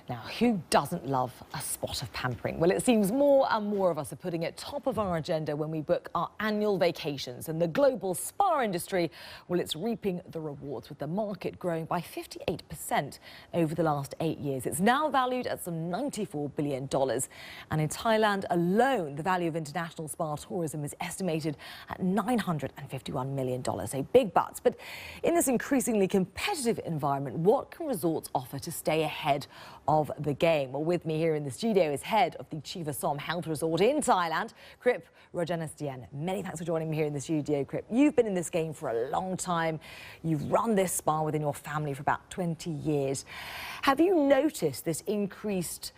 Now, who doesn't love a spot of pampering? Well, it seems more and more of us are putting it top of our agenda when we book our annual vacations. And the global spa industry, well, it's reaping the rewards, with the market growing by 58% over the last 8 years. It's now valued at some $94 billion. And in Thailand alone, the value of international spa tourism is estimated at $951 million. A big bucks. But in this increasingly competitive environment, what can resorts offer to stay ahead of the game? Well, with me here in the studio is head of the Chiva Som Health Resort in Thailand, Krip Rojanastien. Many thanks for joining me here in the studio, Krip. You've been in this game for a long time. You've run this spa within your family for about 20 years. Have you noticed this increased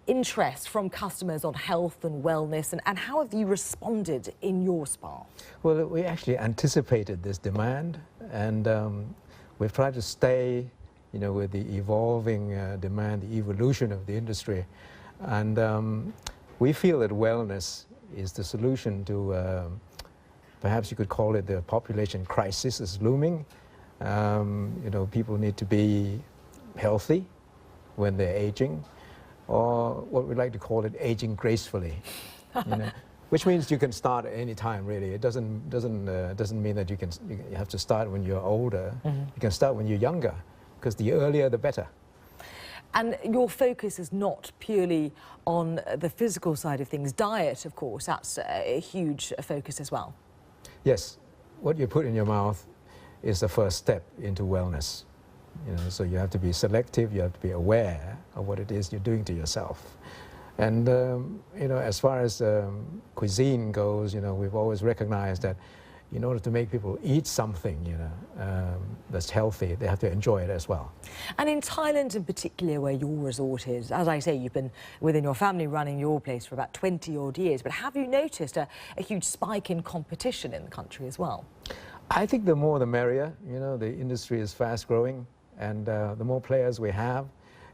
interest from customers on health and wellness, and how have you responded in your spa? Well, we actually anticipated this demand, and we've tried to stay with the evolving demand, the evolution of the industry. And we feel that wellness is the solution to, perhaps you could call it, the population crisis is looming. People need to be healthy when they're aging, or what we like to call it, aging gracefully. Which means you can start at any time, really. It doesn't mean that you have to start when you're older. Mm-hmm. You can start when you're younger, because the earlier the better. And your focus is not purely on the physical side of things. Diet, of course, that's a huge focus as well. Yes, what you put in your mouth is the first step into wellness. So you have to be selective, you have to be aware of what it is you're doing to yourself. And as far as cuisine goes, we've always recognized that in order to make people eat something, that's healthy, they have to enjoy it as well. And in Thailand in particular, where your resort is, as I say, you've been within your family running your place for about 20 odd years, but have you noticed a huge spike in competition in the country as well? I think the more the merrier. The industry is fast growing, and the more players we have,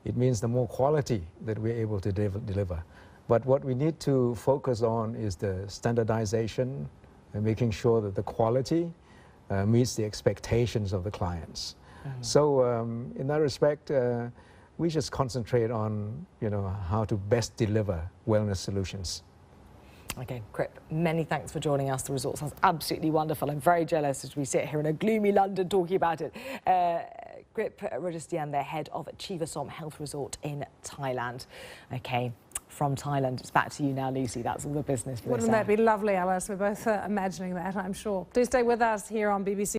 it means the more quality that we're able to deliver. But what we need to focus on is the standardization and making sure that the quality meets the expectations of the clients. Mm-hmm. So in that respect, we just concentrate on how to best deliver wellness solutions. Okay, Krip, many thanks for joining us. The resort sounds absolutely wonderful. I'm very jealous as we sit here in a gloomy London talking about it. Krip Rojanastien, the head of Chiva Som Health Resort in Thailand. Okay, from Thailand, it's back to you now, Lucy. That's all the business for this hour. Wouldn't that be lovely, Alice? We're both imagining that, I'm sure. Do stay with us here on BBC.